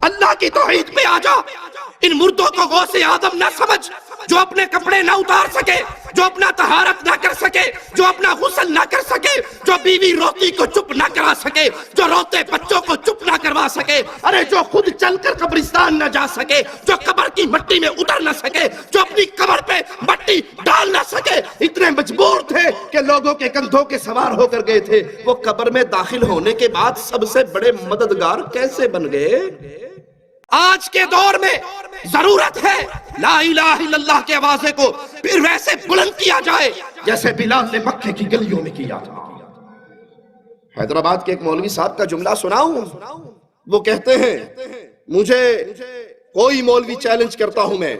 اللہ کی توحید پہ آ جا. ان مردوں کو غوث آدم نہ سمجھ جو اپنے کپڑے نہ اتار سکے، جو اپنا طہارت نہ کر سکے، جو اپنا غسل نہ کر سکے، جو بیوی روتی کو چپ نہ کرا سکے، جو روتے بچوں کو چپ نہ کروا سکے، ارے جو خود چل کر قبرستان نہ جا سکے، جو قبر کی مٹی میں اتر نہ سکے، جو اپنی قبر پہ مٹی ڈال نہ سکے، اتنے مجبور تھے کہ لوگوں کے کندھوں کے سوار ہو کر گئے تھے. وہ قبر میں داخل ہونے کے بعد سب سے بڑے مددگار کیسے بن گئے؟ آج کے دور میں ضرورت ہے لا الہ الا اللہ کے آوازے کو پھر ویسے بلند کیا جائے جیسے بلال نے مکے کی گلیوں میں کیا تھا. حیدرآباد کے ایک مولوی صاحب کا جملہ سناؤں. وہ کہتے ہیں مجھے کوئی مولوی چیلنج کرتا ہوں میں،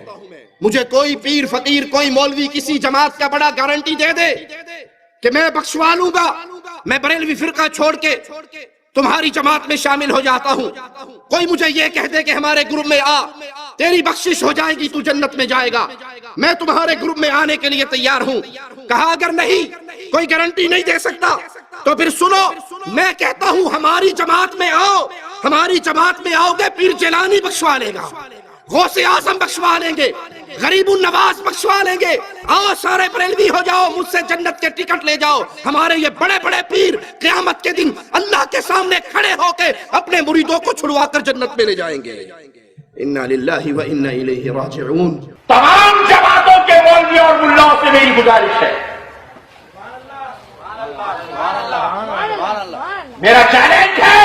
مجھے کوئی پیر فقیر کوئی مولوی کسی جماعت کا بڑا گارنٹی دے دے کہ میں بخشوا لوں گا، میں بریلوی فرقہ چھوڑ کے تمہاری جماعت میں شامل ہو جاتا ہوں. کوئی مجھے یہ کہہ دے کہ ہمارے گروپ میں آ، تیری بخشش ہو جائے گی، تو جنت میں جائے گا، میں تمہارے گروپ میں آنے کے لیے تیار ہوں. کہا اگر نہیں کوئی گارنٹی نہیں دے سکتا تو پھر سنو، میں کہتا ہوں ہماری جماعت میں آؤ، ہماری جماعت میں آؤ گے پیر جیلانی بخشوا لے گا، غوث اعظم بخشوا لیں گے، غریب النواز بخشوا لیں گے. آؤ سارے بریلوی ہو جاؤ، مجھ سے جنت کے ٹکٹ لے جاؤ. ہمارے یہ بڑے بڑے پیر قیامت کے دن اللہ کے سامنے کھڑے ہو کے اپنے مریدوں کو چھڑوا کر جنت میں لے جائیں گے. انا للہ و انا الیہ راجعون. تمام جماعتوں کے مولویوں اور ملاؤں سے میری گزارش ہے، میرا چیلنج ہے،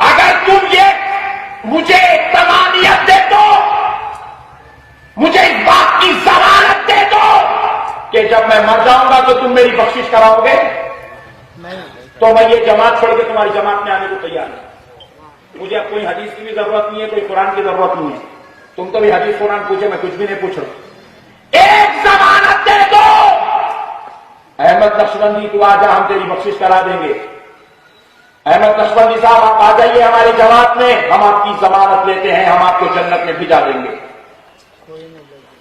اگر تم یہ مجھے تمانیت دے دو، مجھے اس بات کی ضمانت دے دو کہ جب میں مر جاؤں گا تو تم میری بخشش کراؤ گے، تو میں یہ جماعت چھوڑ کے تمہاری جماعت میں آنے کو تیار ہوں. مجھے اب کوئی حدیث کی بھی ضرورت نہیں ہے، کوئی قرآن کی ضرورت نہیں ہے. تم تو بھی حدیث قرآن پوچھے، میں کچھ بھی نہیں پوچھ رہا ہوں. ایک ضمانت دے دو، احمد نقشبندی تو آ جا، ہم تیری بخشش کرا دیں گے. احمد نقشبندی صاحب آپ آ جائیے ہماری جماعت میں، ہم آپ کی ضمانت لیتے ہیں، ہم آپ کو جنت میں بھجا دیں گے.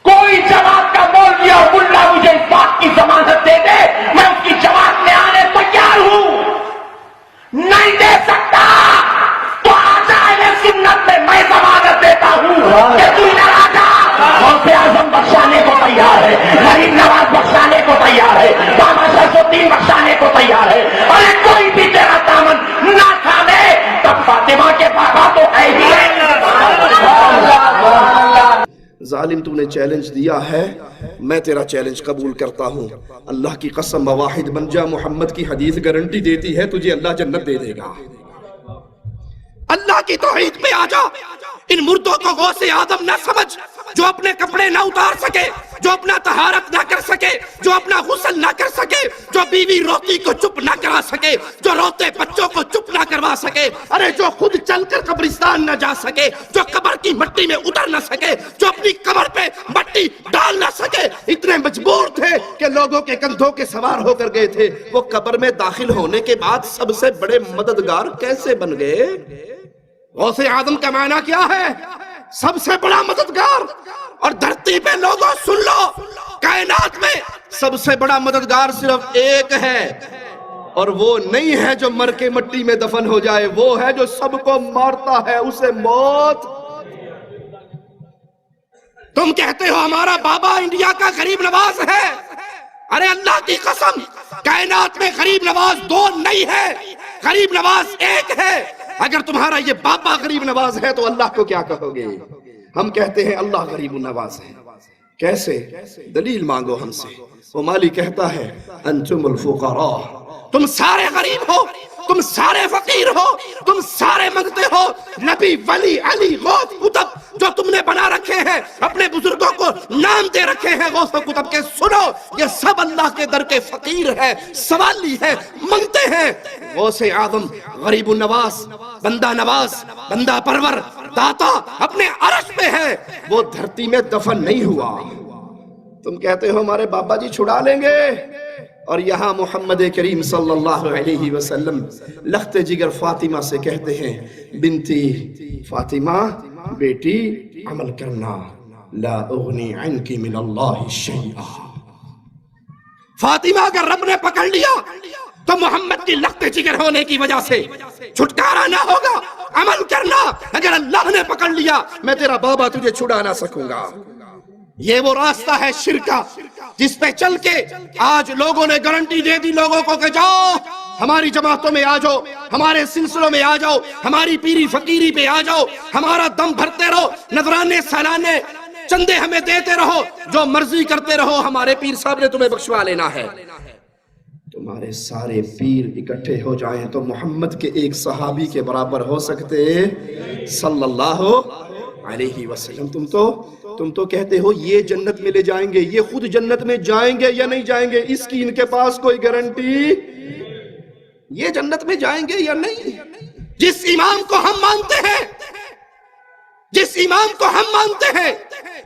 کوئی جماعت کا مولوی اور ملا مجھے اس بات کی ضمانت دے دے، میں اس کی جماعت میں آنے تیار ہوں. نہیں دے سکتا تو آ جائے سنت میں، میں ضمانت دیتا ہوں کہ تو ادھر آ جا. غوث اعظم بخشانے کو تیار ہے، غریب نواز بخشانے کو تیار ہے، بابا شمس الدین بخشانے کو تیار ہے. اور کوئی بھی تیرا دامن نہ تھامے، تب فاطمہ کے پاپا تو ہے ہی. ظالم تو نے چیلنج دیا ہے، میں تیرا چیلنج قبول کرتا ہوں. اللہ کی قسم واحد بن جا، محمد کی حدیث گارنٹی دیتی ہے تجھے اللہ جنت دے دے گا. اللہ کی توحید پہ آ جا. ان مردوں کو غوث آدم نہ سمجھ جو اپنے کپڑے نہ اتار سکے، جو اپنا طہارت نہ کر سکے، جو اپنا غسل نہ کر سکے، جو بیوی روتی کو چپ نہ کرا سکے، جو روتے بچوں کو چپ نہ کروا سکے، ارے جو خود چل کر قبرستان نہ جا سکے، جو قبر کی مٹی میں اتر نہ سکے، جو اپنی قبر پہ مٹی ڈال نہ سکے، اتنے مجبور تھے کہ لوگوں کے کندھوں کے سوار ہو کر گئے تھے. وہ قبر میں داخل ہونے کے بعد سب سے بڑے مددگار کیسے بن گئے؟ غوث اعظم کا معنی کیا ہے؟ سب سے بڑا مددگار. اور دھرتی پہ لوگوں سن لو، کائنات میں سب سے بڑا مددگار صرف ایک ہے، اور وہ نہیں ہے جو مر کے مٹی میں دفن ہو جائے، وہ ہے جو سب کو مارتا ہے، اسے موت. تم کہتے ہو ہمارا بابا انڈیا کا غریب نواز ہے، ارے اللہ کی قسم کائنات میں غریب نواز دو نہیں ہے، غریب نواز ایک ہے. اگر تمہارا یہ بابا غریب نواز ہے تو اللہ کو کیا کہو گے؟ ہم کہتے ہیں اللہ غریب نواز ہے. کیسے؟ دلیل مانگو ہم سے. وہ مالی کہتا ہے انتم الفقراء، تم سارے غریب ہو، تم سارے فقیر ہو، تم سارے منگتے ہو. نبی، ولی، علی، غوث، قطب جو تم نے بنا رکھے ہیں، اپنے بزرگوں کو نام دے رکھے ہیں غوث و قطب کے، سنو یہ سب اللہ کے در کے فقیر ہے، سوالی ہے، منگتے ہیں. غوث اعظم غریب النواز، بندہ نواز، بندہ پرور، داتا اپنے عرش پہ ہے، وہ دھرتی میں دفن نہیں ہوا. تم کہتے ہو ہمارے بابا جی چھڑا لیں گے، اور یہاں محمد کریم صلی اللہ علیہ وسلم لخت جگر فاطمہ سے کہتے ہیں بنتی فاطمہ، بیٹی عمل کرنا، لا اغنی عنکی من اللہ شیئا. فاطمہ اگر رب نے پکڑ لیا تو محمد کی لخت جگر ہونے کی وجہ سے چھٹکارا نہ ہوگا. عمل کرنا، اگر اللہ نے پکڑ لیا میں تیرا بابا تجھے چھڑا نہ سکوں گا۔ یہ وہ راستہ ہے شرک کا جس پہ چل کے آج لوگوں نے گارنٹی دے دی لوگوں کو کہ جاؤ ہماری جماعتوں میں آ جاؤ، ہمارے سلسلوں میں آ جاؤ، ہماری پیری فقیری پہ آ جاؤ، ہمارا دم بھرتے رہو، نذرانے سالانے چندے ہمیں دیتے رہو، جو مرضی کرتے رہو، ہمارے پیر صاحب نے تمہیں بخشوا لینا ہے۔ تمہارے سارے پیر اکٹھے ہو جائیں تو محمد کے ایک صحابی کے برابر ہو سکتے صلی اللہ علیہ وسلم۔ تم تو کہتے ہو یہ جنت میں لے جائیں گے، یہ خود جنت میں جائیں گے یا نہیں جائیں گے اس کی ان کے پاس کوئی گارنٹی، یہ جنت میں جائیں گے یا نہیں۔ جس امام کو ہم مانتے ہیں، جس امام کو ہم مانتے ہیں،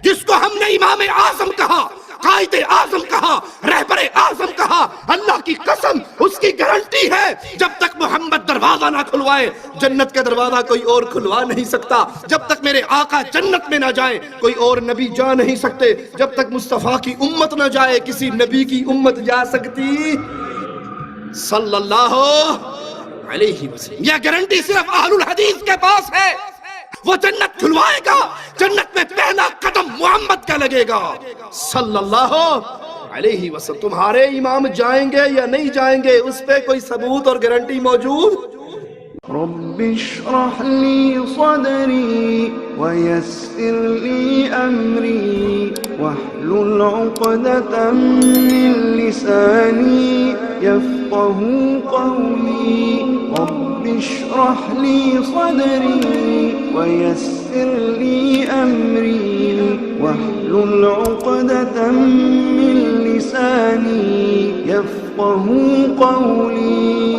جس کو ہم نے امام اعظم کہا، قائد اعظم کہا، رہبر اعظم کہا، اللہ کی قسم اس کی گارنٹی ہے جب تک محمد دروازہ نہ کھلوائے جنت کا دروازہ کوئی اور کھلوا نہیں سکتا، جب تک میرے آقا جنت میں نہ جائیں کوئی اور نبی جا نہیں سکتے، جب تک مصطفیٰ کی امت نہ جائے کسی نبی کی امت جا سکتی صلی اللہ علیہ وسلم۔ یہ گارنٹی صرف اہل الحدیث کے پاس ہے، وہ جنت کھلوائے گا، جنت میں پہلا قدم محمد کا لگے گا صلی اللہ علیہ وسلم۔ تمہارے امام جائیں گے یا نہیں جائیں گے اس پہ کوئی ثبوت اور گارنٹی موجود؟ رب اشرح لي صدري ويسر لي أمري واحلل عقدة من لساني يفقه قولي رب اشرح لي صدري ويسر لي أمري واحلل عقدة من لساني يفقه قولي